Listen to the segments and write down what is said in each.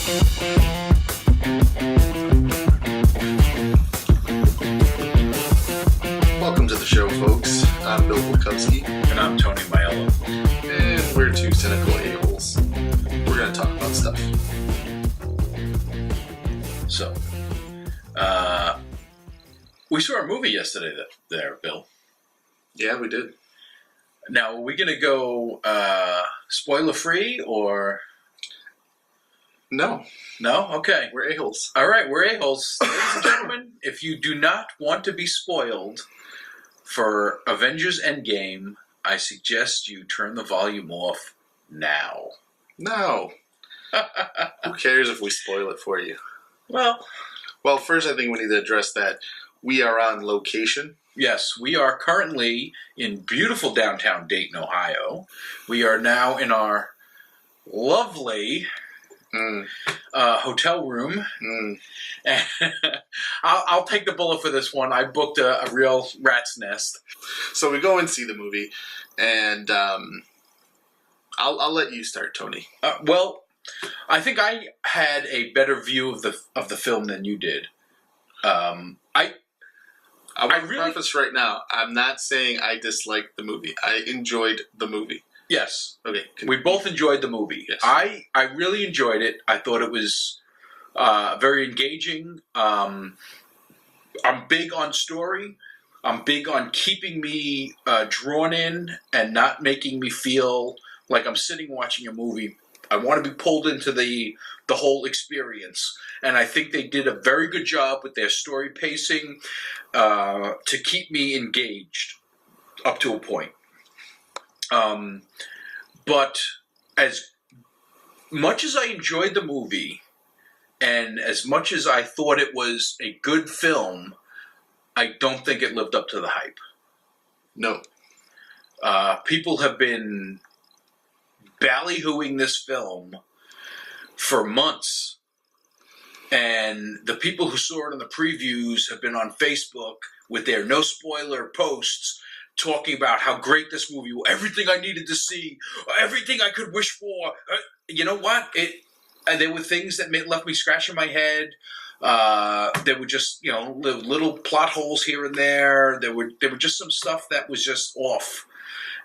Welcome to the show, folks. I'm Bill Wachowski. And I'm Tony Maiello. And we're two cynical A-Holes. We're going to talk about stuff. So, we saw a movie yesterday there, Bill. Yeah, we did. Now, are we going to go spoiler-free or... No. No? Okay. We're A-Holes. All right, we're A-Holes. Ladies and gentlemen, if you do not want to be spoiled for Avengers Endgame, I suggest you turn the volume off now. No. Who cares if we spoil it for you? Well, first I think we need to address that we are on location. yes, we are currently in beautiful downtown Dayton, Ohio. We are now in our lovely hotel room. I'll take the bullet for this one. I booked a real rat's nest. So we go and see the movie, and I'll let you start, Tony. Well, I think I had a better view of the film than you did. I want to really preface right now, I'm not saying I disliked the movie. I enjoyed the movie. Yes. Okay. We both enjoyed the movie. Yes. I really enjoyed it. I thought it was very engaging. I'm big on story. I'm big on keeping me drawn in and not making me feel like I'm sitting watching a movie. I want to be pulled into the whole experience. And I think they did a very good job with their story pacing to keep me engaged up to a point. But as much as I enjoyed the movie and as much as I thought it was a good film, I don't think it lived up to the hype. No. People have been ballyhooing this film for months. And the people who saw it in the previews have been on Facebook with their no spoiler posts talking about how great this movie was, everything I needed to see, everything I could wish for. You know what? There were things that left me scratching my head. There were just, little plot holes here and there. There were just some stuff that was just off.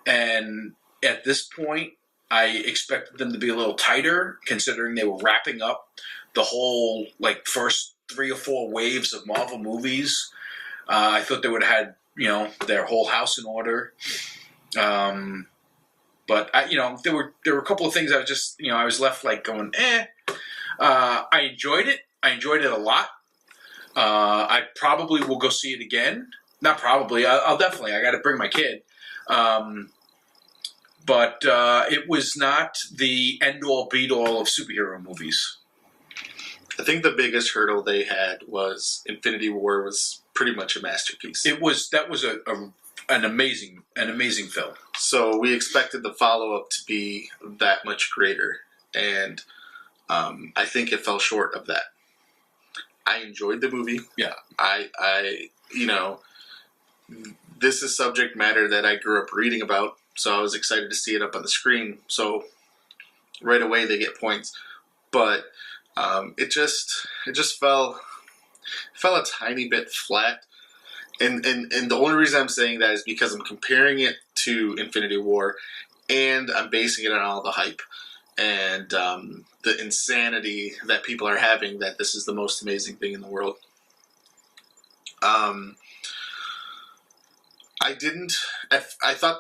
And at this point, I expected them to be a little tighter, considering they were wrapping up the whole first 3 or 4 waves of Marvel movies. I thought they would have had their whole house in order. But there were a couple of things I was just I was left going I enjoyed it. I enjoyed it a lot. I probably will go see it again. Not probably. I'll definitely. I got to bring my kid. But it was not the end-all, be-all of superhero movies. I think the biggest hurdle they had was Infinity War was pretty much a masterpiece. That was an amazing film. So we expected the follow-up to be that much greater, and I think it fell short of that. I enjoyed the movie. Yeah. This is subject matter that I grew up reading about, so I was excited to see it up on the screen. So right away they get points, but it just fell a tiny bit flat. And the only reason I'm saying that is because I'm comparing it to Infinity War, and I'm basing it on all the hype and the insanity that people are having that this is the most amazing thing in the world. I thought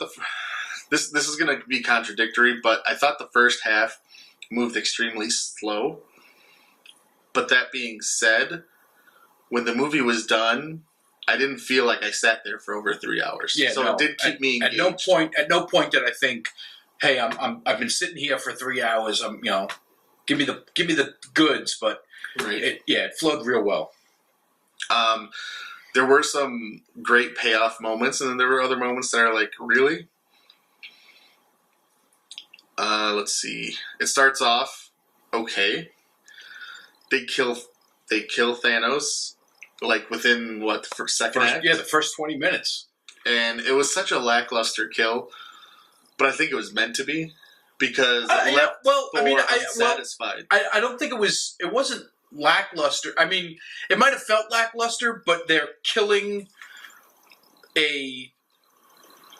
this is going to be contradictory, but I thought the first half moved extremely slow. But that being said, when the movie was done, I didn't feel like I sat there for over 3 hours. Yeah, so no, it did keep me engaged. At no point did I think, "Hey, I've been sitting here for 3 hours. Give me the goods." But right. it flowed real well. There were some great payoff moments, and then there were other moments that are like, really? Let's see. It starts off okay. They kill Thanos within the second act? Yeah, the first 20 minutes. And it was such a lackluster kill, but I think it was meant to be because it left Thor unsatisfied. I don't think it wasn't lackluster. I mean, it might have felt lackluster, but they're killing a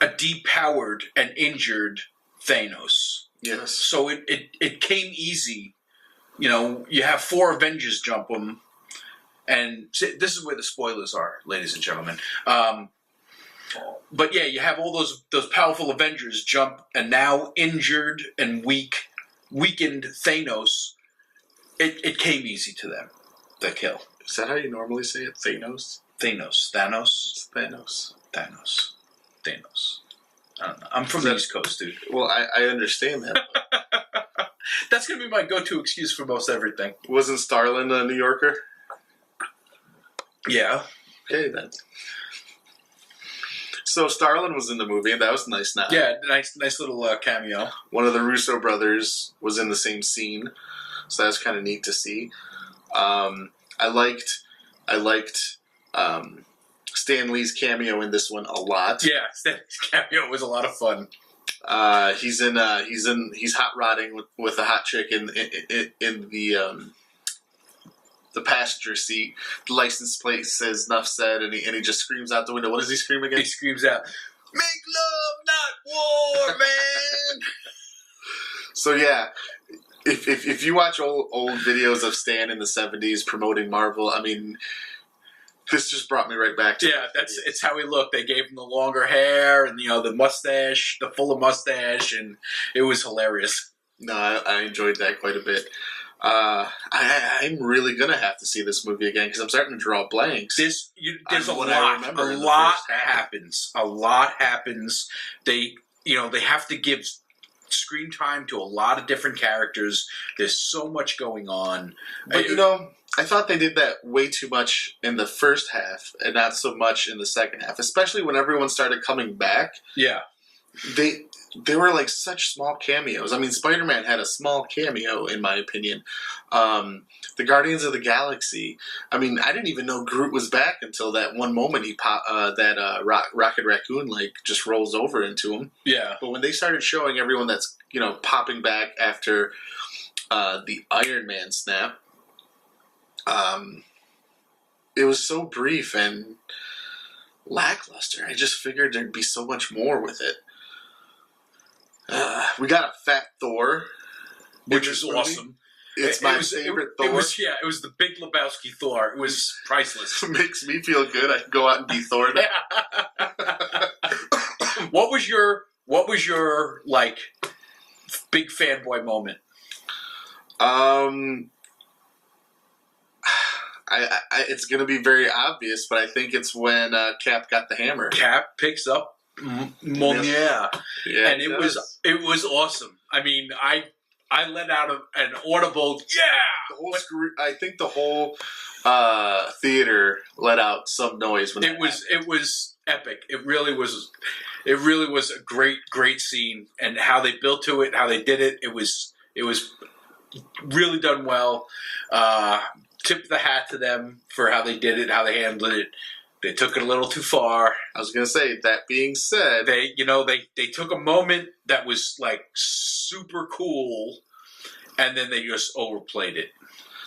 depowered and injured Thanos. Yes. So it came easy. You know, you have 4 Avengers jump him, and this is where the spoilers are, ladies and gentlemen. But yeah, you have all those powerful Avengers jump, and now injured and weakened Thanos. It came easy to them, the kill. Is that how you normally say it? Thanos? Thanos. It's Thanos. Thanos. I don't know. I'm from the East Coast, dude. Well, I understand that. That's going to be my go-to excuse for most everything. Wasn't Starlin a New Yorker? Yeah. Okay, then. So Starlin was in the movie, and that was nice. Now, yeah, nice little cameo. One of the Russo brothers was in the same scene, so that was kind of neat to see. I liked Stan Lee's cameo in this one a lot. Yeah, Stan Lee's cameo was a lot of fun. He's hot rodding with a hot chick in the passenger seat. The license plate says "Nuff said," and he just screams out the window. What does he scream again? He screams out, "Make love, not war, man!" So yeah, if you watch old videos of Stan in the '70s promoting Marvel, I mean, this just brought me right back to it's how he looked. They gave him the longer hair and the mustache, the fuller mustache, and it was hilarious. No, I enjoyed that quite a bit. I'm really gonna have to see this movie again because I'm starting to draw blanks. There's a lot. A lot happens. A lot happens. They have to give screen time to a lot of different characters. There's so much going on. But I thought they did that way too much in the first half and not so much in the second half, especially when everyone started coming back. Yeah. They were like such small cameos. I mean, Spider-Man had a small cameo, in my opinion. The Guardians of the Galaxy. I mean, I didn't even know Groot was back until that one moment he Rocket Raccoon just rolls over into him. Yeah. But when they started showing everyone that's popping back after the Iron Man snap, it was so brief and lackluster. I just figured there'd be so much more with it. We got a fat Thor, which was awesome. It's my favorite Thor. It was the Big Lebowski Thor. It was priceless. It makes me feel good. I can go out and be Thor now. What was your big fanboy moment? It's going to be very obvious, but I think it's when Cap got the hammer. Cap picks up Mjolnir, and it was awesome. I mean, I let out an audible I think the whole theater let out some noise when it was epic. It really was a great scene, and how they built to it, how they did it. It was really done well. Tip the hat to them for how they did it, how they handled it. They took it a little too far. I was going to say, that being said, they took a moment that was super cool, and then they just overplayed it.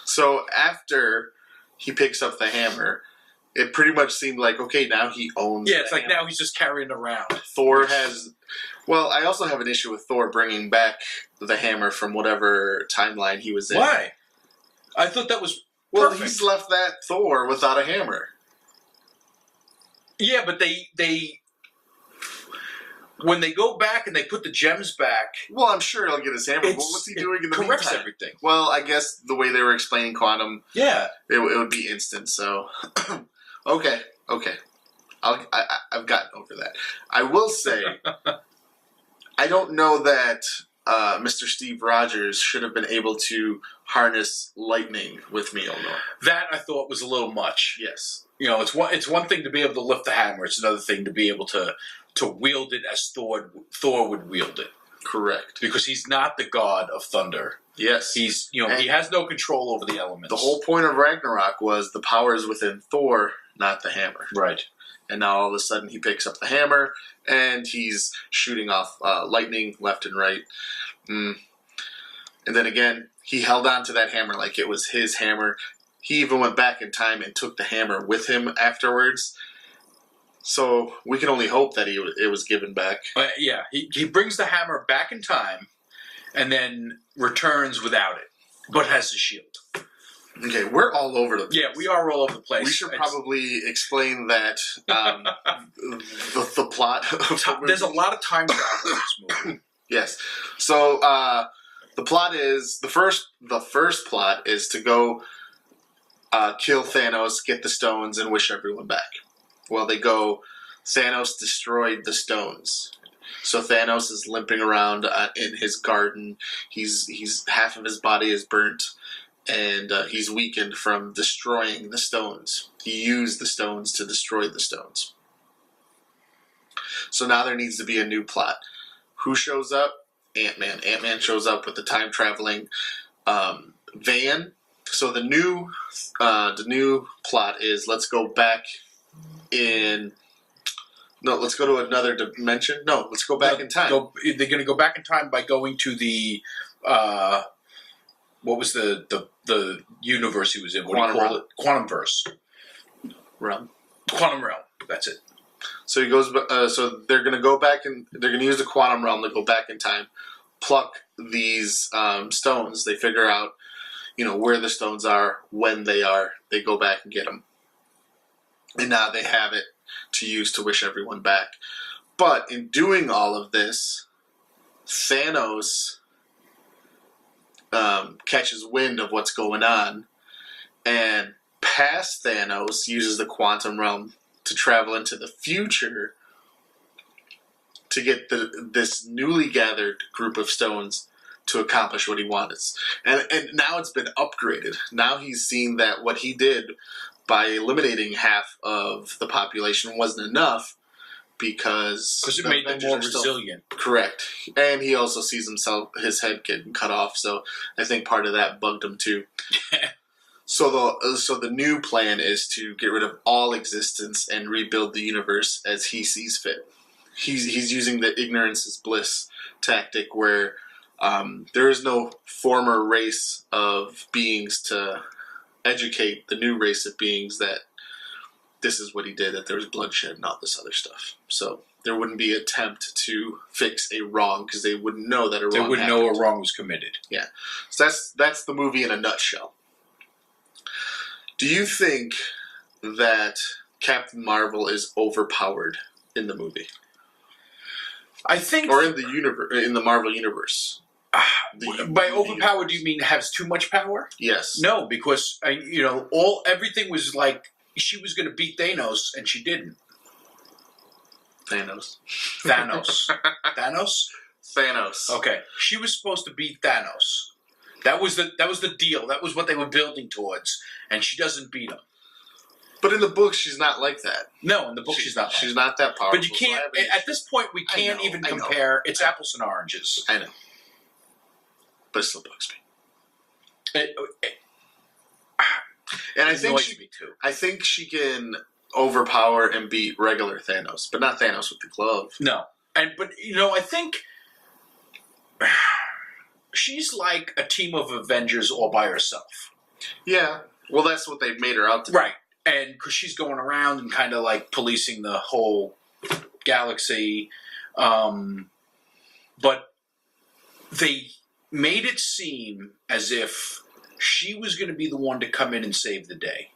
So after he picks up the hammer, it pretty much seemed like, okay, now he owns. Yeah, it's like now he's just carrying it around. Thor has. Well, I also have an issue with Thor bringing back the hammer from whatever timeline he was in. Why? I thought that was perfect. He's left that Thor without a hammer. Yeah, but they when they go back and they put the gems back. Well, I'm sure he'll get his hammer. But what's he doing in the corrects meantime? Everything. Well, I guess the way they were explaining quantum, yeah, it would be instant. So, okay, I've gotten over that. I will say, I don't know that Mr. Steve Rogers should have been able to harness lightning with Mjolnir. That I thought was a little much. Yes. It's one thing to be able to lift the hammer. It's another thing to be able to wield it as Thor would wield it. Correct. Because he's not the god of thunder. Yes. He's he has no control over the elements. The whole point of Ragnarok was the power is within Thor, not the hammer. Right. And now all of a sudden he picks up the hammer and he's shooting off lightning left and right. Mm. And then again, he held on to that hammer like it was his hammer. He even went back in time and took the hammer with him afterwards. So we can only hope that it was given back. Yeah, he brings the hammer back in time and then returns without it, but has the shield. Okay, we're all over the place. Yeah, we are all over the place. We should probably explain that the plot of the movie. There's a lot of time travel in this movie. Yes. So the plot is the first plot is to go kill Thanos, get the stones, and wish everyone back. Well, they go. Thanos destroyed the stones. So Thanos is limping around in his garden. He's half of his body is burnt. And he's weakened from destroying the stones. He used the stones to destroy the stones. So now there needs to be a new plot. Who shows up? Ant-Man. Ant-Man shows up with the time-traveling van. So the new plot is let's go back in... No, let's go to another dimension. No, let's go back in time. They're going to go back in time by going to the... what was the universe he was in? What do you call it? Quantumverse. Realm. Quantum realm. That's it. So he goes. So they're going to go back and they're going to use the quantum realm to go back in time, pluck these stones. They figure out, where the stones are, when they are. They go back and get them, and now they have it to use to wish everyone back. But in doing all of this, Thanos catches wind of what's going on, and past Thanos uses the quantum realm to travel into the future to get this newly gathered group of stones to accomplish what he wants. And now it's been upgraded. Now he's seen that what he did by eliminating half of the population wasn't enough because it made them more resilient. Correct. And he also sees his head getting cut off, so I think part of that bugged him too. So the new plan is to get rid of all existence and rebuild the universe as he sees fit. He's using the ignorance is bliss tactic where there is no former race of beings to educate the new race of beings that this is what he did, that there was bloodshed and all this other stuff. So there wouldn't be an attempt to fix a wrong because they wouldn't know that a wrong They wouldn't happened. know a wrong was committed. Yeah. So that's the movie in a nutshell. Do you think that Captain Marvel is overpowered in the movie? I think... Or in the Marvel universe? By overpowered, do you mean has too much power? Yes. No, because, everything was like... She was going to beat Thanos, and she didn't. Thanos. Thanos. Okay. She was supposed to beat Thanos. That was the deal. That was what they were building towards, and she doesn't beat him. But in the book, she's not like that. No, in the book, she's not. She's not that powerful. But you can't. At this point, we can't even compare. It's apples and oranges. I know. But it still bugs me. And I think she can overpower and beat regular Thanos, but not Thanos with the glove. No, but I think she's like a team of Avengers all by herself. Yeah, well, that's what they've made her out to be. Right, and because she's going around and kind of like policing the whole galaxy, but they made it seem as if she was going to be the one to come in and save the day.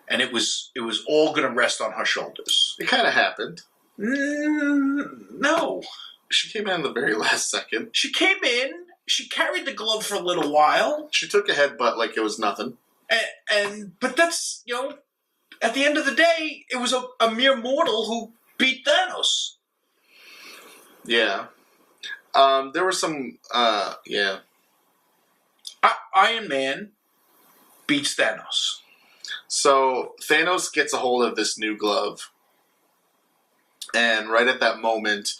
And it was all going to rest on her shoulders. It kind of happened. No. She came in the very last second. She came in. She carried the glove for a little while. She took a headbutt like it was nothing. But that's, at the end of the day, it was a mere mortal who beat Thanos. Yeah. There were some, yeah. Iron Man beats Thanos. So Thanos gets a hold of this new glove, and right at that moment,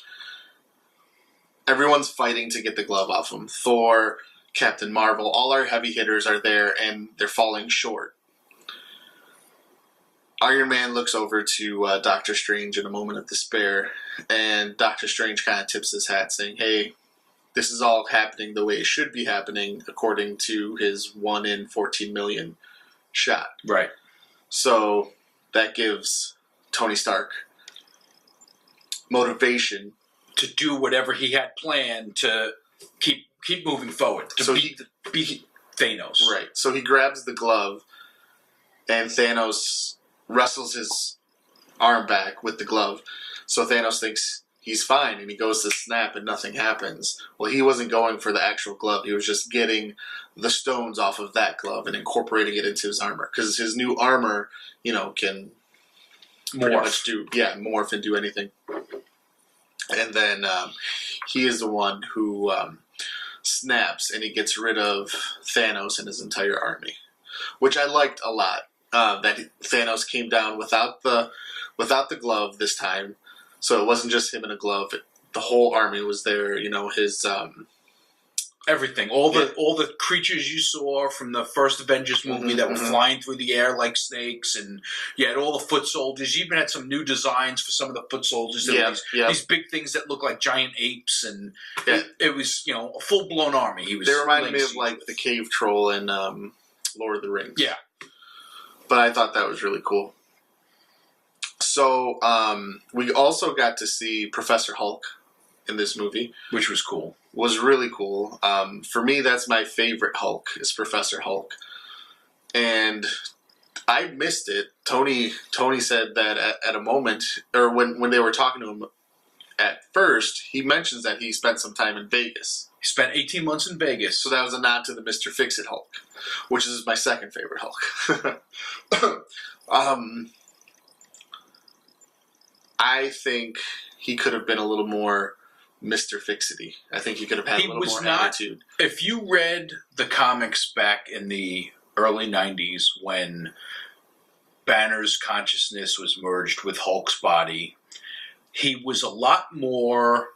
everyone's fighting to get the glove off him. Thor, Captain Marvel, all our heavy hitters are there, and they're falling short. Iron Man looks over to Doctor Strange in a moment of despair, and Doctor Strange kind of tips his hat, saying, "Hey, this is all happening the way it should be happening according to his 1 in 14 million shot. Right. So that gives Tony Stark motivation to do whatever he had planned to keep moving forward, to beat Thanos. Right. So he grabs the glove, and Thanos wrestles his arm back with the glove. So Thanos thinks he's fine, and he goes to snap, and nothing happens. Well, he wasn't going for the actual glove. He was just getting the stones off of that glove and incorporating it into his armor. Because his new armor, can pretty much morph and do anything. And then he is the one who snaps, and he gets rid of Thanos and his entire army, which I liked a lot. That Thanos came down without the glove this time, so it wasn't just him in a glove. The whole army was there. His everything, all the creatures you saw from the first Avengers movie that were flying through the air like snakes, and you had all the foot soldiers. You even had some new designs for some of the foot soldiers. These big things that look like giant apes, and it was a full blown army. They reminded me of like the cave troll in Lord of the Rings. Yeah, but I thought that was really cool. So we also got to see Professor Hulk in this movie, which was cool. Was really cool. For me, that's my favorite Hulk, is Professor Hulk. And I missed it. Tony said that at a moment, or when they were talking to him at first, he mentions that he spent some time in Vegas. He spent 18 months in Vegas. So that was a nod to the Mr. Fix-It Hulk, which is my second favorite Hulk. I think he could have been a little more Mr. Fix-It-y. I think he could have had a little more attitude. If you read the comics back in the early 90s when Banner's consciousness was merged with Hulk's body, he was a lot more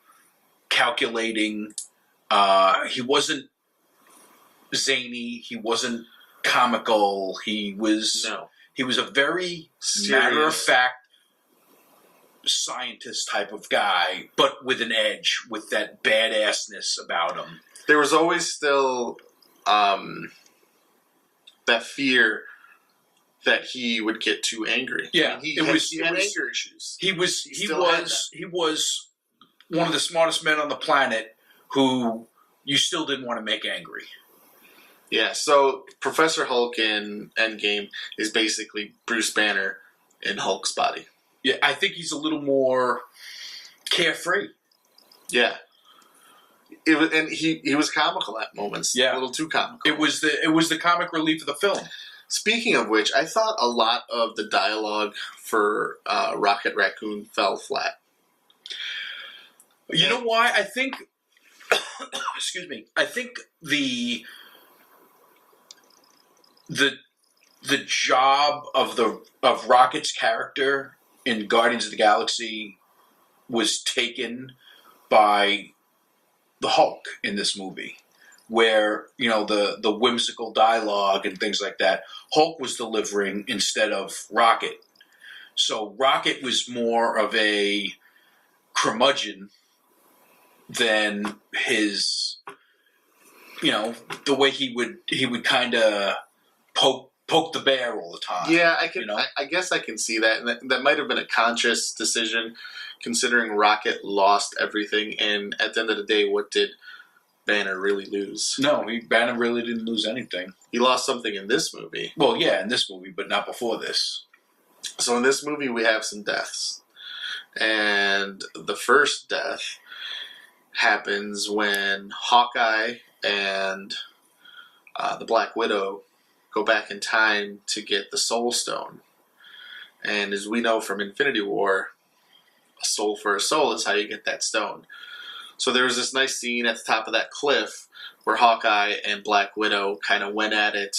calculating. He wasn't zany. He wasn't comical. He was a very matter-of-fact scientist type of guy, but with an edge, with that badassness about him. There was always still that fear that he would get too angry. Yeah, he had anger issues. He was one of the smartest men on the planet who you still didn't want to make angry. Yeah, so Professor Hulk in Endgame is basically Bruce Banner in Hulk's body. Yeah, I think he's a little more carefree. Yeah, and he was comical at moments. Yeah, a little too comical. It was the comic relief of the film. Speaking of which, I thought a lot of the dialogue for Rocket Raccoon fell flat. You know why? I think. Excuse me. I think the job of Rocket's character in Guardians of the Galaxy was taken by the Hulk in this movie, where the whimsical dialogue and things like that, Hulk was delivering instead of Rocket. So Rocket was more of a curmudgeon than his, the way he would kind of poke the bear all the time. Yeah, I guess I can see that, and that might have been a conscious decision, considering Rocket lost everything. And at the end of the day, what did Banner really lose? No, Banner really didn't lose anything. He lost something in this movie. Well, yeah, in this movie, but not before this. So in this movie, we have some deaths, and the first death happens when Hawkeye and the Black Widow go back in time to get the Soul Stone. And as we know from Infinity War, a soul for a soul is how you get that stone. So there was this nice scene at the top of that cliff where Hawkeye and Black Widow kind of went at it.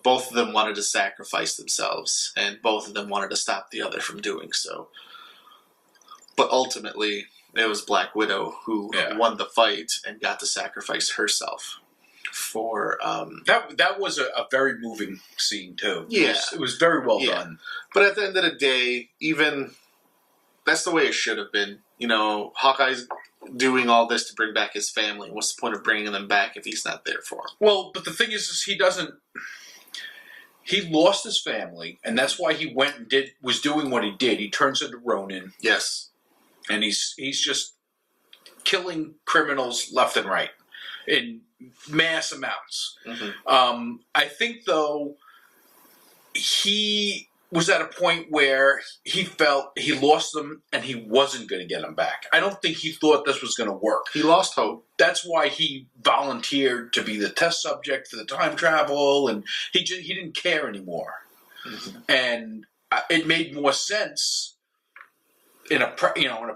Both of them wanted to sacrifice themselves, and both of them wanted to stop the other from doing so. But ultimately, it was Black Widow who won the fight and got to sacrifice herself. For that was a very moving scene too. Yeah, it was very well done. But at the end of the day, even that's the way it should have been. Hawkeye's doing all this to bring back his family? What's the point of bringing them back if he's not there for them? Well, but the thing is he doesn't. He lost his family, and that's why he went and was doing what he did. He turns into Ronin. Yes. And he's just killing criminals left and right in mass amounts. Mm-hmm. I think, though, he was at a point where he felt he lost them and he wasn't going to get them back. I don't think he thought this was going to work. He lost hope. That's why he volunteered to be the test subject for the time travel, and he didn't care anymore. Mm-hmm. And it made more sense in a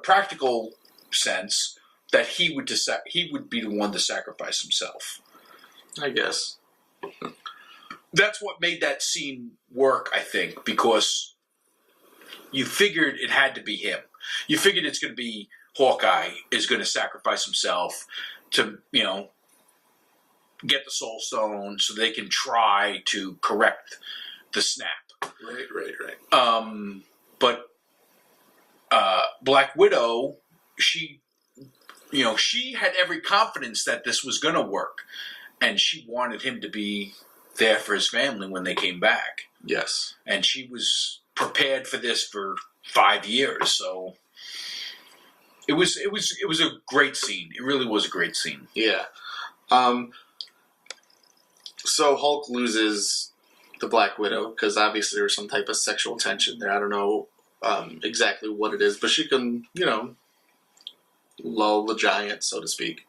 practical sense that he would be the one to sacrifice himself. I guess. That's what made that scene work, I think, because you figured it had to be him. You figured it's going to be Hawkeye is going to sacrifice himself to, get the Soul Stone so they can try to correct the snap. Right. But Black Widow, she had every confidence that this was going to work, and she wanted him to be there for his family when they came back. Yes. And she was prepared for this for 5 years, so it was a great scene. It really was a great scene. Yeah. So Hulk loses the Black Widow because obviously there was some type of sexual tension there. I don't know exactly what it is, but she can, lull the giant, so to speak.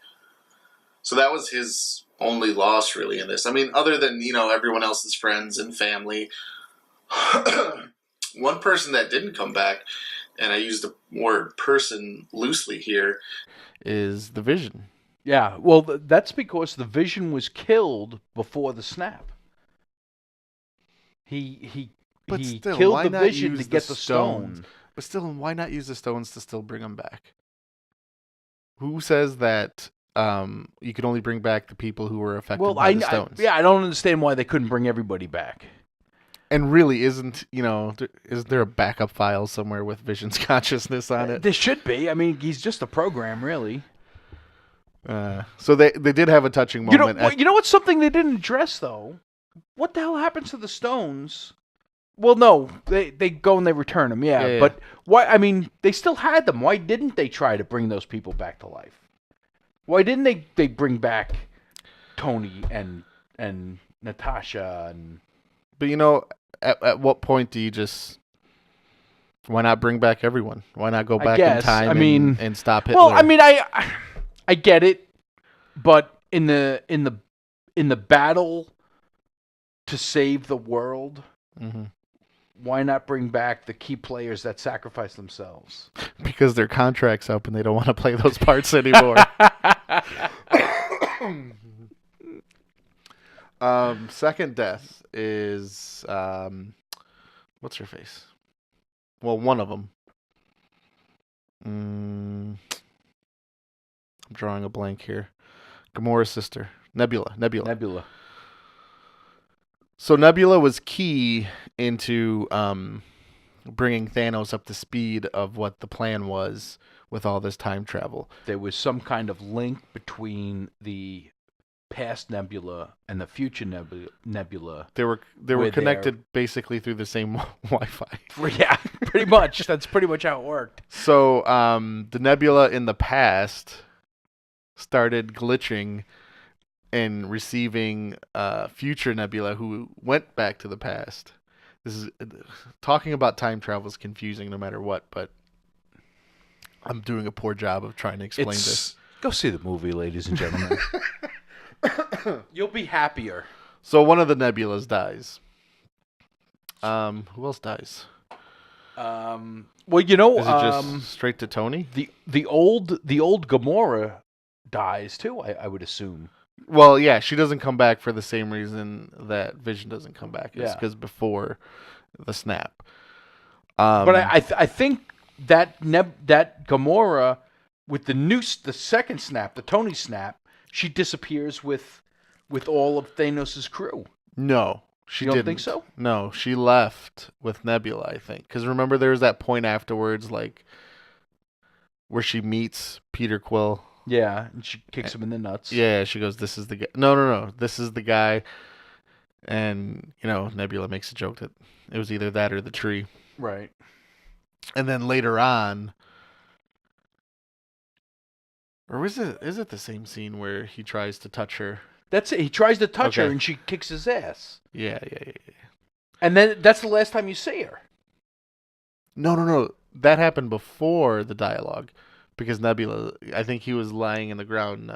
So that was his only loss, really, in this. I mean, other than, everyone else's friends and family. One person that didn't come back, and I use the word person loosely here, is the Vision. Yeah, well, that's because the Vision was killed before the snap. He still, killed why the not Vision use to get the stone. But still, why not use the stones to still bring them back? Who says that you could only bring back the people who were affected by the stones? I don't understand why they couldn't bring everybody back. And really, isn't there a backup file somewhere with Vision's consciousness on it? There should be. I mean, he's just a program, really. So they did have a touching moment. You know what's something they didn't address, though? What the hell happens to the stones? Well, no, they go and they return them, yeah. But why? I mean, they still had them. Why didn't they try to bring those people back to life? Why didn't they bring back Tony and Natasha and? But at what point do you just? Why not bring back everyone? Why not go back in time and stop Hitler? Well, I mean, I get it, but in the battle to save the world, why not bring back the key players that sacrifice themselves? Because their contract's up and they don't want to play those parts anymore. Second death is what's her face? Well, one of them. I'm drawing a blank here. Gamora's sister, Nebula. So Nebula was key into bringing Thanos up to speed of what the plan was with all this time travel. There was some kind of link between the past Nebula and the future Nebula. They were connected basically through the same Wi-Fi. Yeah, pretty much. That's pretty much how it worked. So the Nebula in the past started glitching and receiving future Nebula who went back to the past. This is talking about time travel is confusing no matter what, but I'm doing a poor job of trying to explain this. Go see the movie, ladies and gentlemen. You'll be happier. So one of the Nebulas dies. Who else dies? Well, is it just straight to Tony? The old Gamora dies too. I would assume. Well, yeah, she doesn't come back for the same reason that Vision doesn't come back. It's because before the snap. But I think that Gamora with the second snap, the Tony snap, she disappears with all of Thanos' crew. No, she don't didn't. think so? No, she left with Nebula, I think. Because remember, there was that point afterwards, like where she meets Peter Quill. Yeah, and she kicks him in the nuts. Yeah, she goes, "This is the guy." No, this is the guy. And Nebula makes a joke that it was either that or the tree. Right. And then later on, or is it the same scene where he tries to touch her? That's it. He tries to touch her, Okay. and she kicks his ass. Yeah. And then that's the last time you see her. No. That happened before the dialogue, because Nebula, I think he was lying in the ground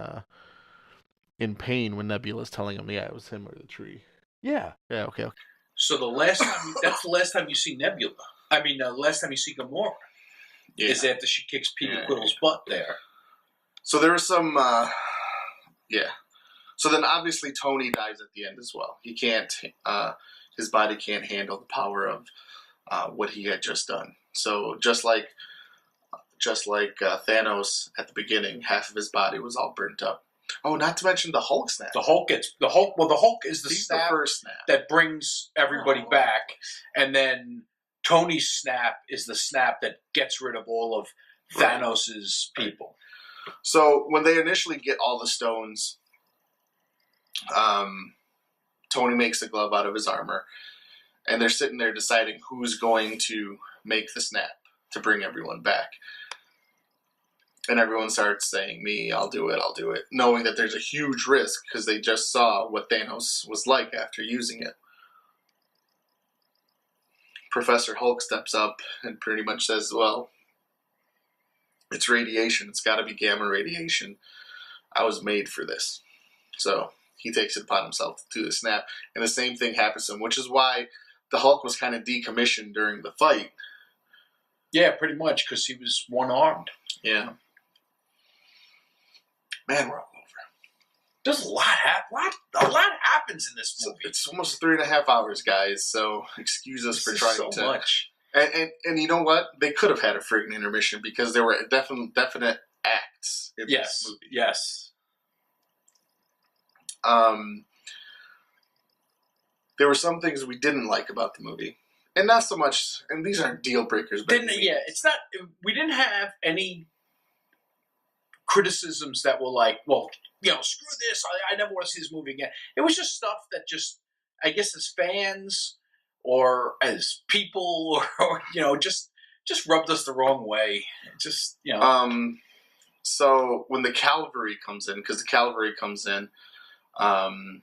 in pain when Nebula's telling him, yeah, it was him or the tree. Yeah. Yeah, okay. So that's the last time you see Nebula. I mean, the last time you see Gamora is after she kicks Peter Quill's butt there. So there was some, So then obviously Tony dies at the end as well. He can't, his body can't handle the power of what he had just done. So just like Thanos at the beginning, half of his body was all burnt up. Oh, not to mention the Hulk snap. The Hulk is the snap, the first snap that brings everybody back, and then Tony's snap is the snap that gets rid of all of Thanos's people. So when they initially get all the stones, Tony makes the glove out of his armor, and they're sitting there deciding who's going to make the snap to bring everyone back. And everyone starts saying, me, I'll do it, knowing that there's a huge risk because they just saw what Thanos was like after using it. Professor Hulk steps up and pretty much says, well, it's radiation. It's got to be gamma radiation. I was made for this. So he takes it upon himself to do the snap. And the same thing happens to him, which is why the Hulk was kind of decommissioned during the fight. Yeah, pretty much, because he was one-armed. Yeah. Man, we're all over. There's a lot happens in this movie. It's almost 3.5 hours, guys, so excuse us for trying so to... much. And you know what? They could have had a friggin' intermission because there were definite acts in this movie. Yes. There were some things we didn't like about the movie. And not so much, and these aren't deal breakers. It's not, we didn't have any criticisms that were like, well, screw this, I never want to see this movie again. It was just stuff that just, I guess as fans or as people or just rubbed us the wrong way. So when the cavalry comes in, because the cavalry comes in, the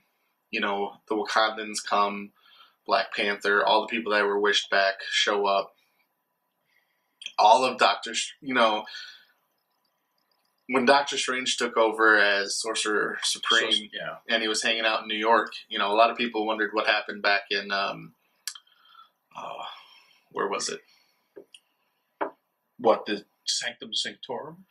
Wakandans come, Black Panther, all the people that were wished back show up. All of when Doctor Strange took over as Sorcerer Supreme, and he was hanging out in New York, a lot of people wondered what happened back in, where was it? What, the Sanctum Sanctorum?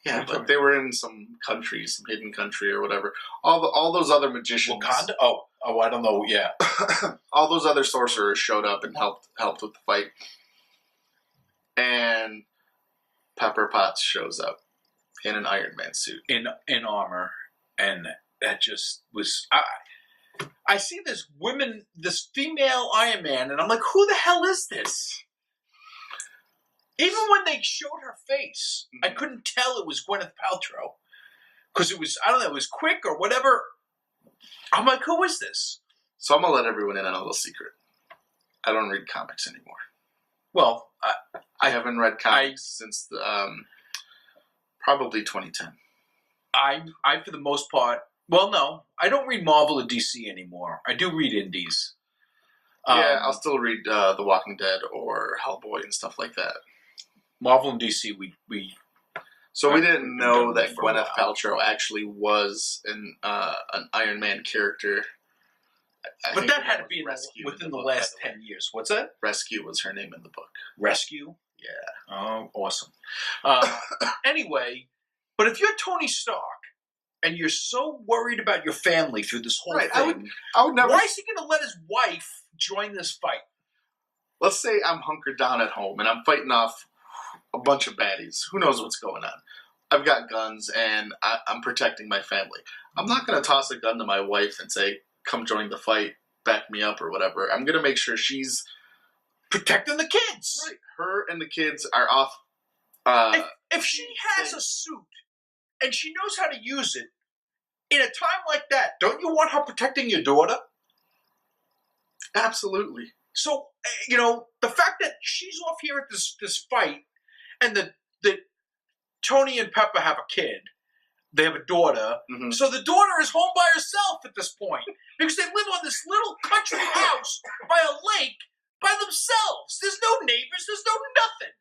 Yeah, but they were in some country, some hidden country or whatever. All those other magicians. Wakanda? Oh, I don't know. Yeah, all those other sorcerers showed up and helped with the fight, and Pepper Potts shows up in an Iron Man suit, in armor, and that just was. I see this female Iron Man, and I'm like, who the hell is this? Even when they showed her face, I couldn't tell it was Gwyneth Paltrow. Because it was, I don't know, it was quick or whatever. I'm like, who is this? So I'm going to let everyone in on a little secret. I don't read comics anymore. Well, I haven't read comics since probably 2010. I, for the most part, well, no, I don't read Marvel or DC anymore. I do read indies. I'll still read The Walking Dead or Hellboy and stuff like that. Marvel and DC, we So we didn't know that Gwyneth Paltrow actually was an Iron Man character. But that had to be within the last 10 years. What's that? Rescue was her name in the book. Rescue? Yeah. Oh, awesome. Anyway, but if you're Tony Stark and you're so worried about your family through this whole thing, I would never. Why is he going to let his wife join this fight? Let's say I'm hunkered down at home and I'm fighting off a bunch of baddies. Who knows what's going on? I've got guns and I'm protecting my family. I'm not going to toss a gun to my wife and say, come join the fight, back me up or whatever. I'm going to make sure she's protecting the kids. Right. Her and the kids are off If she has a suit and she knows how to use it in a time like that, don't you want her protecting your daughter? Absolutely. So the fact that she's off here at this fight, and that Tony and Pepper have a kid, they have a daughter. Mm-hmm. So the daughter is home by herself at this point because they live on this little country house by a lake by themselves. There's no neighbors. There's no nothing.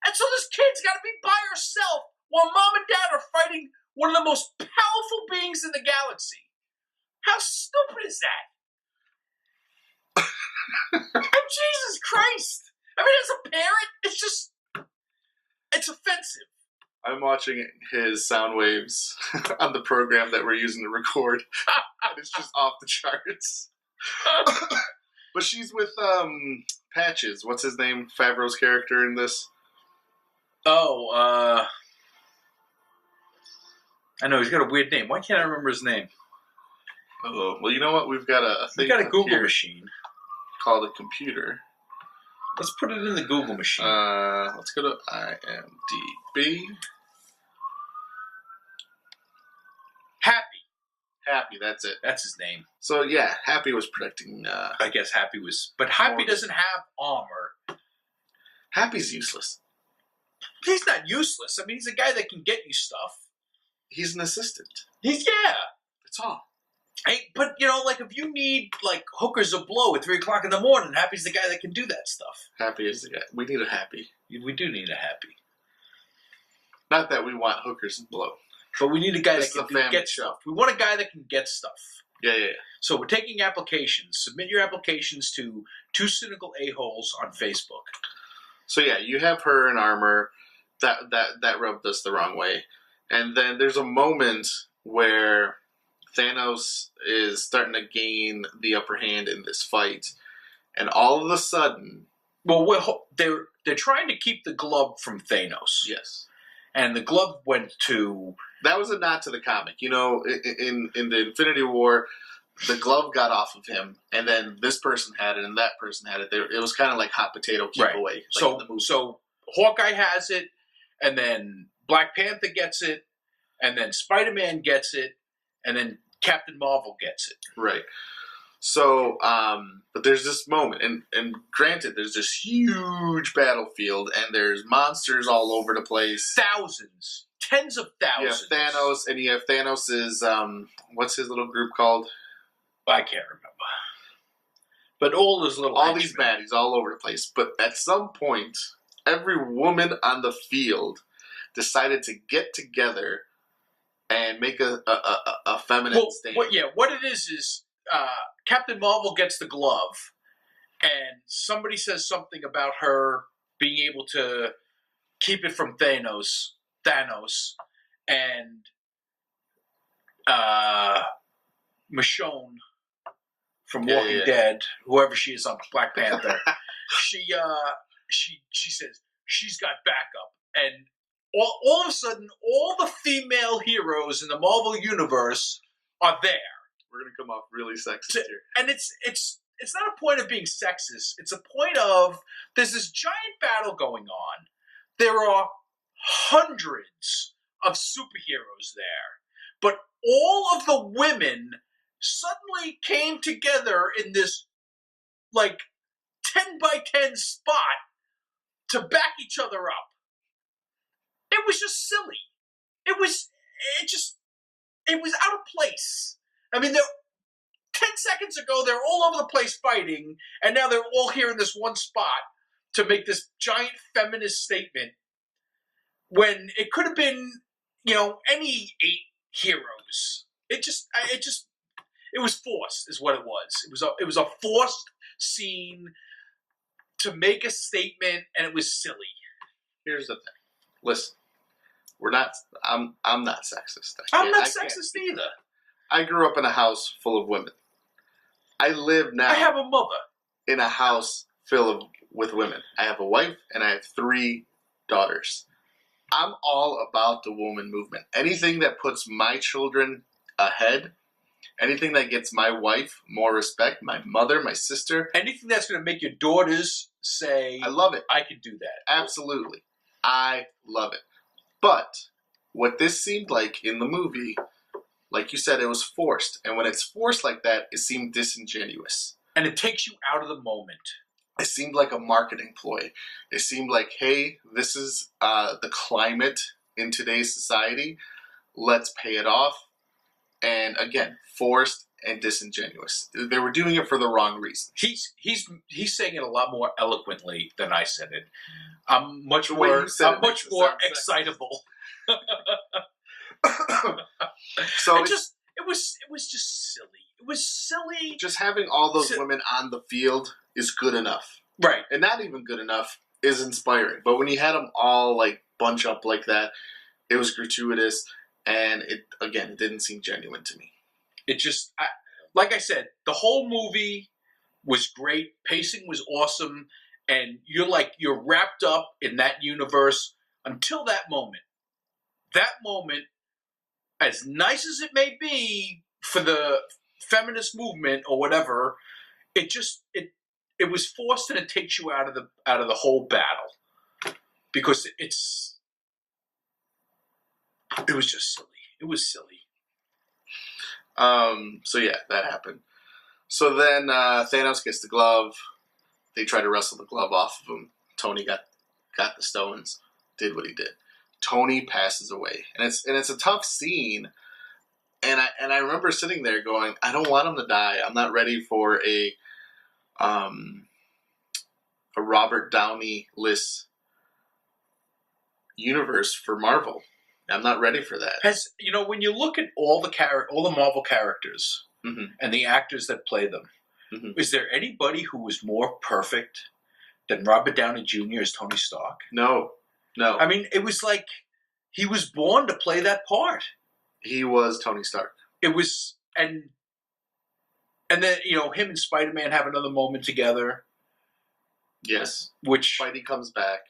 And so this kid's got to be by herself while mom and dad are fighting one of the most powerful beings in the galaxy. How stupid is that? Jesus Christ! I mean, as a parent, it's offensive. I'm watching his sound waves on the program that we're using to record, and it's just off the charts. But she's with Patches. What's his name? Favreau's character in this. Oh, I know he's got a weird name. Why can't I remember his name? Oh, well, you know what? We've got a thing. We've got a Google machine called a computer. Let's put it in the Google machine. Let's go to IMDb. Happy, that's it. That's his name. So yeah, Happy was protecting. I guess Happy was, but Happy doesn't have armor. Happy's useless. He's not useless. I mean, he's a guy that can get you stuff. He's an assistant. That's all. But like if you need like hookers a blow at 3:00 in the morning, Happy's the guy that can do that stuff. Happy is the guy. We need a Happy. We do need a Happy. Not that we want hookers and blow, but we need a guy that can get stuff. We want a guy that can get stuff. Yeah. So we're taking applications. Submit your applications to 2 Cynical A-Holes on Facebook. So yeah, you have her in armor. That rubbed us the wrong way. And then there's a moment where Thanos is starting to gain the upper hand in this fight, and all of a sudden, they're trying to keep the glove from Thanos. Yes, and the glove went to. That was a nod to the comic. In the Infinity War, the glove got off of him, and then this person had it, and that person had it. It was kind of like hot potato keep away. So Hawkeye has it, and then Black Panther gets it, and then Spider-Man gets it, and then Captain Marvel gets it. Right. So, but there's this moment, and granted, there's this huge battlefield, and there's monsters all over the place. Thousands. Tens of thousands. You have Thanos, and you have Thanos' what's his little group called? I can't remember. But all these baddies all over the place. But at some point, every woman on the field decided to get together and make a feminine stand. What it is Captain Marvel gets the glove, and somebody says something about her being able to keep it from Thanos, and Michonne from Walking Dead, whoever she is on Black Panther, she says she's got backup, and all of a sudden, all the female heroes in the Marvel universe are there. We're gonna come off really sexist here, and it's not a point of being sexist. It's a point of there's this giant battle going on. There are hundreds of superheroes there, but all of the women suddenly came together in this like 10 by 10 spot to back each other up. It was just silly. It was out of place. I mean, 10 seconds ago, they're all over the place fighting, and now they're all here in this one spot to make this giant feminist statement when it could have been, any 8 heroes. It was forced, is what it was. It was a forced scene to make a statement, and it was silly. Here's the thing. Listen, I'm not sexist. I'm not sexist either. I grew up in a house full of women. I live now. I have a mother. In a house with women. I have a wife and I have 3 daughters. I'm all about the woman movement. Anything that puts my children ahead, anything that gets my wife more respect, my mother, my sister. Anything that's going to make your daughters say, I love it. I can do that. Absolutely. I love it. But what this seemed like in the movie, like you said, it was forced. And when it's forced like that, it seemed disingenuous. And it takes you out of the moment. It seemed like a marketing ploy. It seemed like, hey, this is the climate in today's society. Let's pay it off. And again, forced and disingenuous. They were doing it for the wrong reasons. He's saying it a lot more eloquently than I said it. I'm much The way more you said it makes it more sound sexy. excitable. So it was just silly. It was silly. Just having all those women on the field is good enough. Right. And not even good enough is inspiring. But when you had them all like bunch up like that, it was gratuitous, and it didn't seem genuine to me. It just, like I said, the whole movie was great. Pacing was awesome, and you're wrapped up in that universe until that moment. That moment, as nice as it may be for the feminist movement or whatever, it was forced, and it takes you out of the whole battle because it was just silly. It was silly. So yeah, that happened. So then Thanos gets the glove. They try to wrestle the glove off of him. Tony got the stones, did what he did. Tony passes away, and it's a tough scene. And I remember sitting there going, I don't want him to die. I'm not ready for a Robert Downey-less universe for Marvel. I'm not ready for that. When you look at all the Marvel characters and the actors that play them, is there anybody who was more perfect than Robert Downey Jr. as Tony Stark? No. I mean, it was like he was born to play that part. He was Tony Stark. It was, and then him and Spider-Man have another moment together. Yes, which Spidey comes back.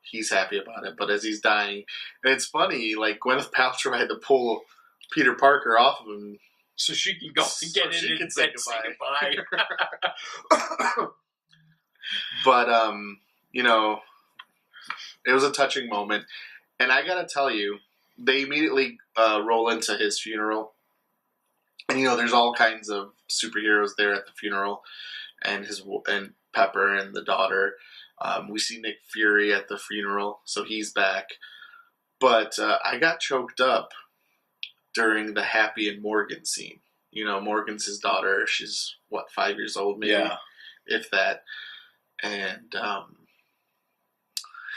He's happy about it, but as he's dying, and it's funny, like Gwyneth Paltrow had to pull Peter Parker off of him so she can go and get in and say goodbye. But it was a touching moment, and I gotta tell you, they immediately roll into his funeral, and there's all kinds of superheroes there at the funeral, and Pepper and the daughter. We see Nick Fury at the funeral, so he's back. But I got choked up during the Happy and Morgan scene. Morgan's his daughter. She's, 5 years old, maybe? Yeah. If that. And I'm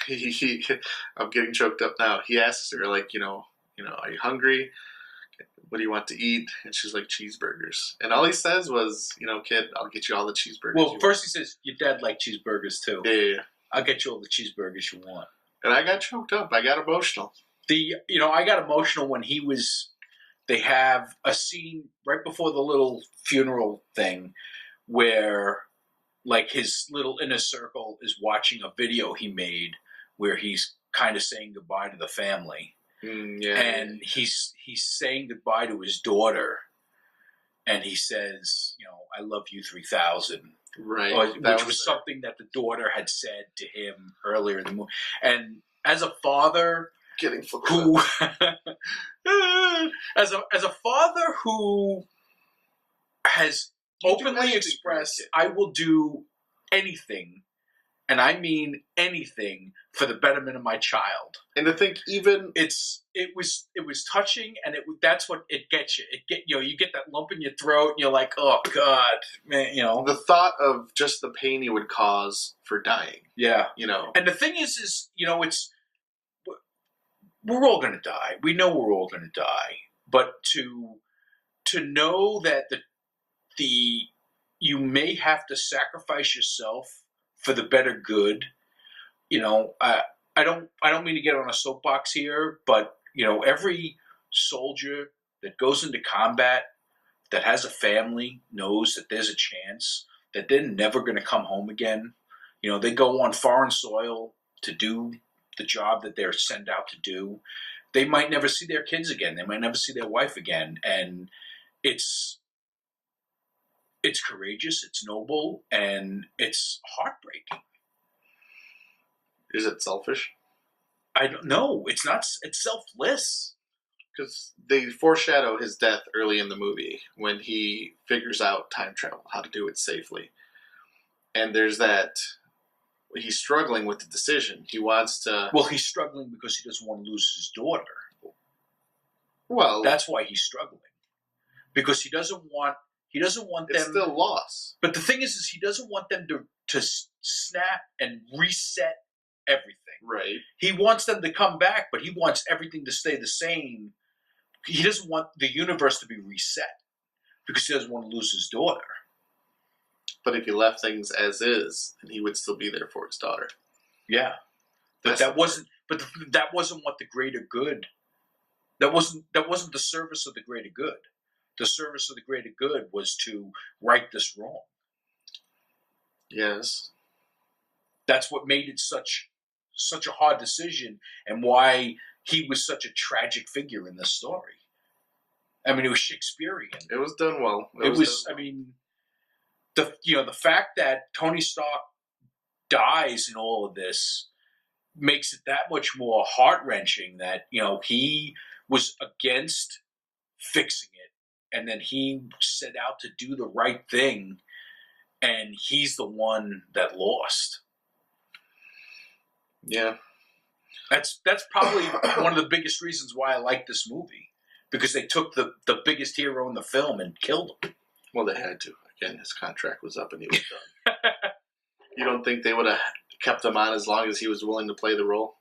getting choked up now. He asks her, like, are you hungry? What do you want to eat? And she's like, cheeseburgers. And all he says was, kid, I'll get you all the cheeseburgers. Well, first he says, your dad liked cheeseburgers too. Yeah. I'll get you all the cheeseburgers you want. And I got choked up. I got emotional. I got emotional when they have a scene right before the little funeral thing where, like, his little inner circle is watching a video he made where he's kind of saying goodbye to the family. Yeah. And he's saying goodbye to his daughter, and he says, I love you 3000. Right. Which was something that the daughter had said to him earlier in the movie. And as a father who as a father who has openly expressed, I will do anything, and I mean anything, for the betterment of my child. And to think, even it was touching, and that's what it gets you. You get that lump in your throat, and you're like, oh God, man, the thought of just the pain he would cause for dying. Yeah, And the thing is, it's we're all going to die. We know we're all going to die, but to know that you may have to sacrifice yourself for the better good. I don't mean to get on a soapbox here, but every soldier that goes into combat that has a family knows that there's a chance that they're never going to come home again. They go on foreign soil to do the job that they're sent out to do. They might never see their kids again. They might never see their wife again, and it's courageous, it's noble, and it's heartbreaking. Is it selfish? I don't know. It's not. It's selfless. Because they foreshadow his death early in the movie when he figures out time travel, how to do it safely. And there's that. He's struggling with the decision. He wants to. Well, he's struggling because he doesn't want to lose his daughter. Well, That's why he's struggling. Because he doesn't want it's them. still loss. But the thing is he doesn't want them to snap and reset everything. Right. He wants them to come back, but he wants everything to stay the same. He doesn't want the universe to be reset because he doesn't want to lose his daughter. But if he left things as is, then he would still be there for his daughter. Yeah, but that wasn't what the greater good. That wasn't the service of the greater good. The service of the greater good was to right this wrong. Yes. That's what made it such a hard decision, and why he was such a tragic figure in this story. I mean, it was Shakespearean. It was done well. It was. I mean, the fact that Tony Stark dies in all of this makes it that much more heart wrenching. That he was against fixing it, and then he set out to do the right thing, and he's the one that lost. Yeah. That's probably one of the biggest reasons why I like this movie, because they took the biggest hero in the film and killed him. Well, they had to. Again, his contract was up and he was done. You don't think they would have kept him on as long as he was willing to play the role?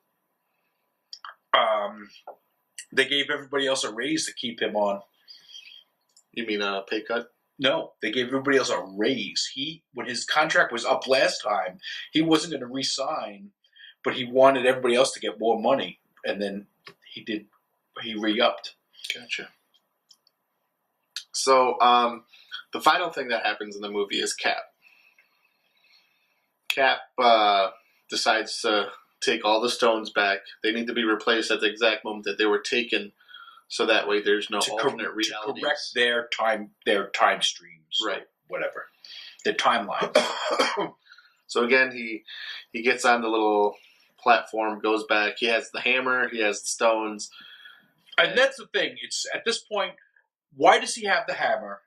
They gave everybody else a raise to keep him on. You mean a pay cut? No, they gave everybody else a raise. When his contract was up last time, he wasn't going to re-sign, but he wanted everybody else to get more money, and then he re-upped. Gotcha. So, the final thing that happens in the movie is Cap. Cap decides to take all the stones back. They need to be replaced at the exact moment that they were taken, so that way there's no alternate realities. To correct their time streams, right? Whatever, their timelines. So again, he gets on the little platform, goes back. He has the hammer. He has the stones. And that's the thing. It's at this point, why does he have the hammer?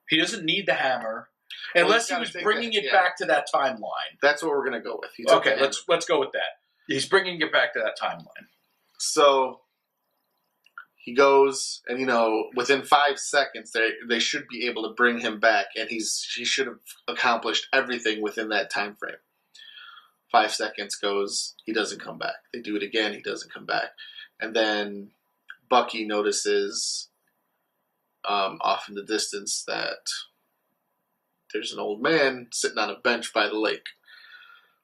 He doesn't need the hammer unless he was bringing it back to that timeline. That's what we're gonna go with. Okay, let's go with that. He's bringing it back to that timeline. So he goes, and within 5 seconds, they should be able to bring him back, and he should have accomplished everything within that time frame. 5 seconds goes, he doesn't come back. They do it again, he doesn't come back, and then Bucky notices off in the distance that there's an old man sitting on a bench by the lake.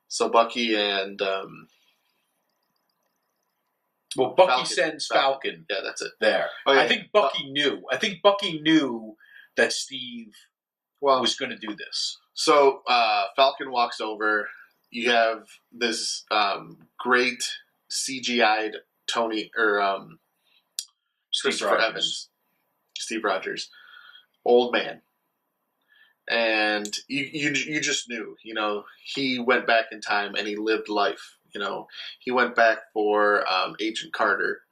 So Bucky and Bucky sends Falcon. Yeah, that's it. There. Oh, yeah. I think Bucky knew. I think Bucky knew that Steve was going to do this. So Falcon walks over. You have this great CGI'd Tony or Christopher Evans, Steve Rogers, old man, and you just knew, he went back in time and he lived life. He went back for Agent Carter,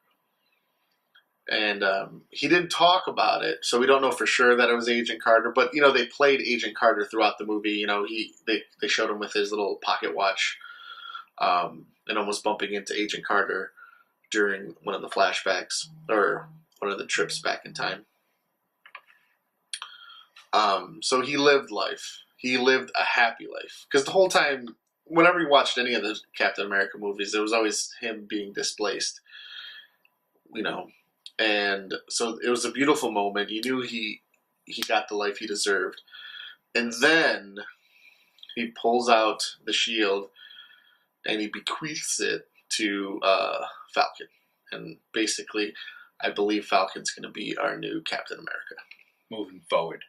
and he didn't talk about it, so we don't know for sure that it was Agent Carter. But they played Agent Carter throughout the movie. They showed him with his little pocket watch, and almost bumping into Agent Carter during one of the flashbacks or one of the trips back in time. So he lived life. He lived a happy life, because the whole time, whenever you watched any of the Captain America movies, it was always him being displaced, and so it was a beautiful moment. You knew he got the life he deserved, and then he pulls out the shield and he bequeaths it to Falcon, and basically, I believe Falcon's going to be our new Captain America moving forward.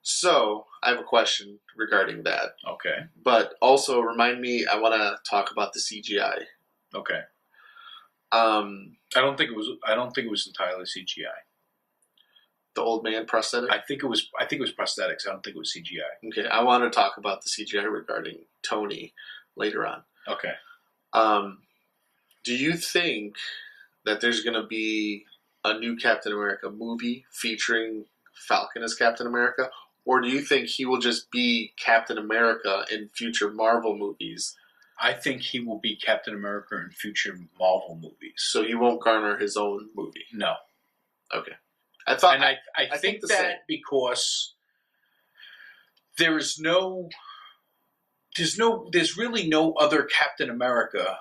So, I have a question regarding that. Okay. But also, remind me, I want to talk about the CGI. Okay. I don't think it was entirely CGI. The old man prosthetic? I think it was prosthetics. I don't think it was CGI. Okay, I want to talk about the CGI regarding Tony later on. Okay. Do you think that there's going to be a new Captain America movie featuring Falcon as Captain America? Or do you think he will just be Captain America in future Marvel movies? I think he will be Captain America in future Marvel movies. So he won't garner his own movie? No. Okay. I thought, and I think that same. Because there's really no other Captain America.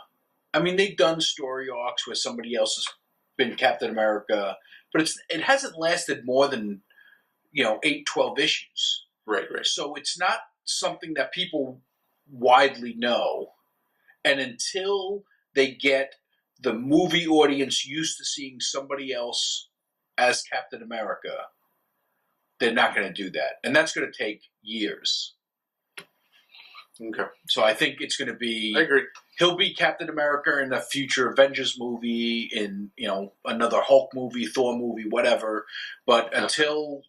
I mean, they've done story arcs where somebody else has been Captain America, but it hasn't lasted more than 8, 12 issues. Right. So it's not something that people widely know, and until they get the movie audience used to seeing somebody else as Captain America, they're not going to do that, and that's going to take years. Okay. So I think it's going to be. I agree. He'll be Captain America in a future Avengers movie, in another Hulk movie, Thor movie, whatever. But until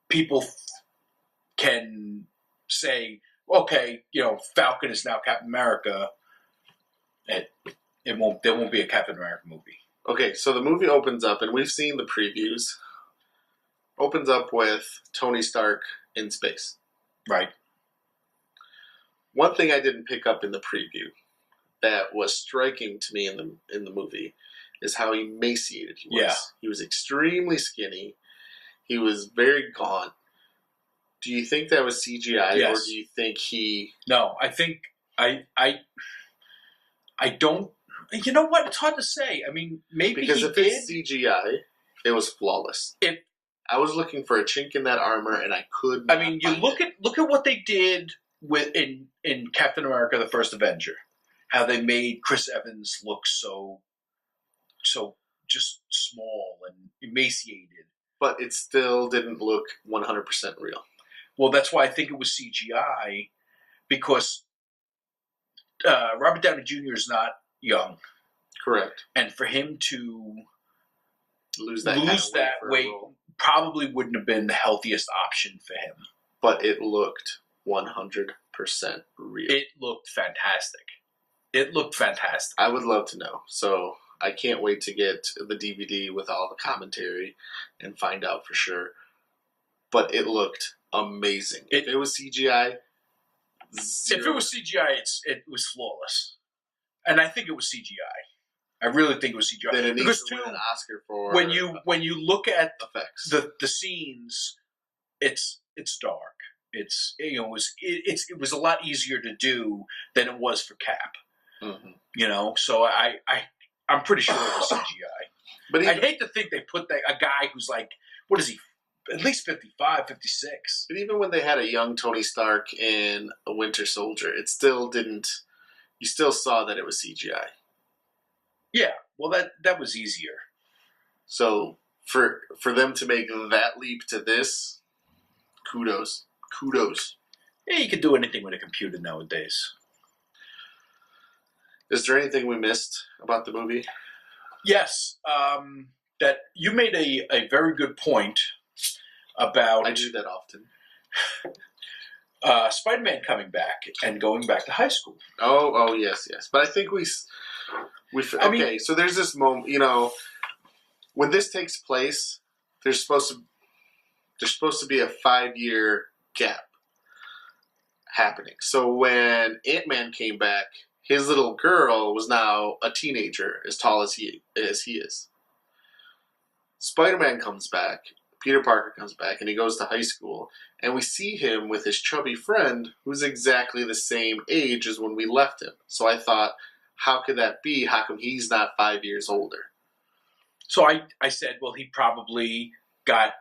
people can say, okay, Falcon is now Captain America, there won't be a Captain America movie. Okay, so the movie opens up, and we've seen the previews. Opens up with Tony Stark in space. Right. One thing I didn't pick up in the preview that was striking to me in the movie is how emaciated he was. Yeah. He was extremely skinny. He was very gaunt. Do you think that was CGI, Yes. or do you think he? No, I think I don't. You know what? It's hard to say. I mean, maybe Because he if did. it's CGI, it was flawless. I was looking for a chink in that armor, and I could not. I mean, you find look it. at what they did in Captain America: The First Avenger. How they made Chris Evans look so just small and emaciated. But it still didn't look 100% real. Well, that's why I think it was CGI, because Robert Downey Jr. is not young. Correct. And for him to lose that weight probably wouldn't have been the healthiest option for him. But it looked 100% real. It looked fantastic. I would love to know. So I can't wait to get the DVD with all the commentary and find out for sure. But it looked amazing. If it was CGI, zero. If it was CGI, it was flawless. And I think it was CGI. I really think it was CGI. Then it needs to win an Oscar for when you look at effects. The scenes, it's dark. It was a lot easier to do than it was for Cap. Mm-hmm. So I'm pretty sure it was CGI. But I'd hate to think they put a guy who's like, what is he, at least 55, 56. But even when they had a young Tony Stark in a Winter Soldier, it still didn't. You still saw that it was CGI. Yeah, well, that was easier. So for them to make that leap to this, kudos. Yeah, you can do anything with a computer nowadays. Is there anything we missed about the movie? Yes, that you made a very good point about. I do that often. Spider-Man coming back and going back to high school. Oh, yes. But I think so there's this moment, when this takes place, there's supposed to be a 5-year gap happening. So when Ant-Man came back, his little girl was now a teenager, as tall as he is. Spider-Man comes back, Peter Parker comes back, and he goes to high school, and we see him with his chubby friend, who's exactly the same age as when we left him. So I thought, how could that be? How come he's not 5 years older? So I said, well, he probably got,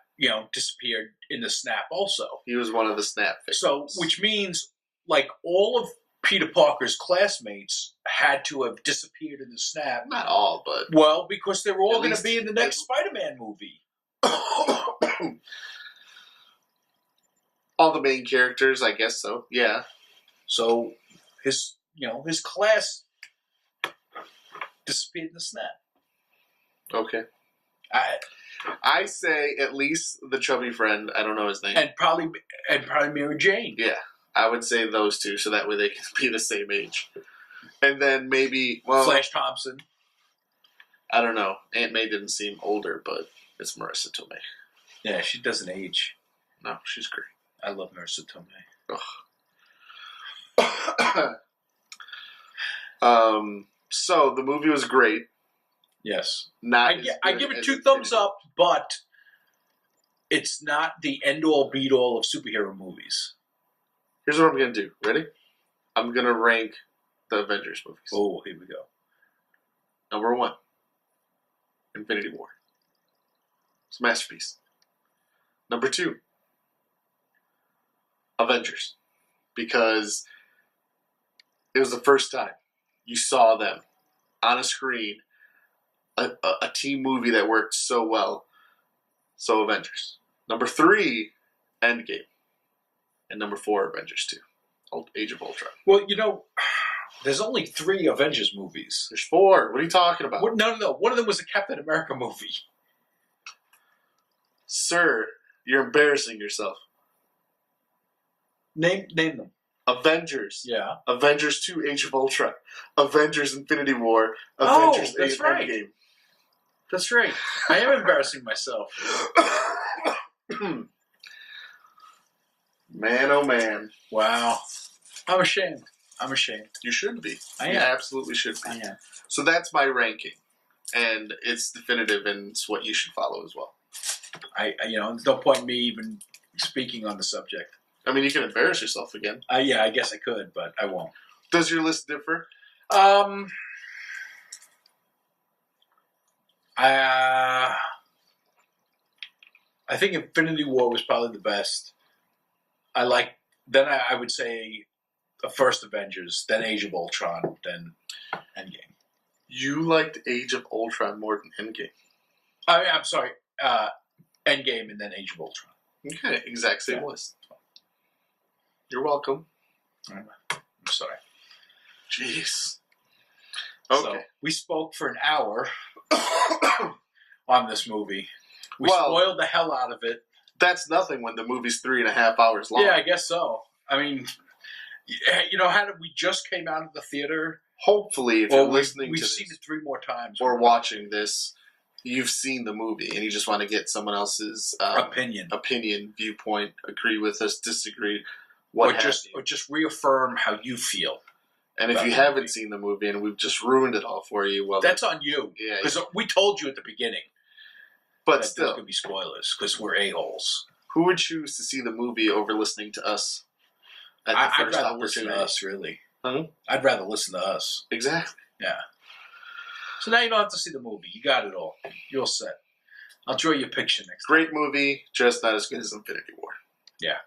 disappeared in the snap also. He was one of the snap victims. So, which means, like, all of Peter Parker's classmates had to have disappeared in the snap. Not all, but... Well, because they were all going to be in the next Spider-Man movie. All the main characters, I guess so, yeah. So, his class disappeared in the snap. Okay. I say at least the chubby friend, I don't know his name. And probably Mary Jane. Yeah. I would say those two, so that way they can be the same age. And then maybe, well, Flash Thompson. I don't know. Aunt May didn't seem older, but it's Marissa Tomei. Yeah, she doesn't age. No, she's great. I love Marissa Tomei. So the movie was great. Yes. Not I give it 2 thumbs up, but it's not the end-all, beat-all of superhero movies. Here's what I'm going to do. Ready? I'm going to rank the Avengers movies. Oh, here we go. Number 1, Infinity War. It's a masterpiece. Number 2, Avengers. Because it was the first time you saw them on a screen, a team movie that worked so well. So Avengers. Number 3, Endgame. And number 4, Avengers 2. Age of Ultron. Well, there's only 3 Avengers movies. There's 4. What are you talking about? No. One of them was a Captain America movie. Sir, you're embarrassing yourself. Name them. Avengers. Yeah. Avengers 2, Age of Ultron. Avengers Infinity War. Oh, Avengers that's 8, right. Endgame. That's right. I am embarrassing myself. Man, oh man. Wow. I'm ashamed. You should be. I You am. absolutely should be. I am. So that's my ranking. And it's definitive and it's what you should follow as well. There's no point in me even speaking on the subject. I mean, you can embarrass yourself again. I guess I could, but I won't. Does your list differ? I think Infinity War was probably the best. I would say the first Avengers, then Age of Ultron, then Endgame. You liked Age of Ultron more than Endgame. I'm sorry, Endgame and then Age of Ultron. Okay, exact same list. You're welcome. I'm sorry. Jeez. Okay. So we spoke for an hour on this movie. We Well, spoiled the hell out of it. That's nothing when the movie's 3.5 hours long. Yeah, I guess so. I mean, how did we just came out of the theater? Hopefully, if you're listening we've to seen this it 3 more times or watching this, you've seen the movie and you just want to get someone else's opinion, viewpoint, agree with us, disagree, or just reaffirm how you feel. And if you haven't seen the movie and we've just ruined it all for you, well, that's on you. Yeah, because we told you at the beginning. But that still, there could be spoilers because we're a-holes. Who would choose to see the movie over listening to us? I'd rather listen to us, really. Huh? I'd rather listen to us. Exactly. Yeah. So now you don't have to see the movie. You got it all. You're all set. I'll draw you a picture next time. Great movie, just not as good as Infinity War. Yeah.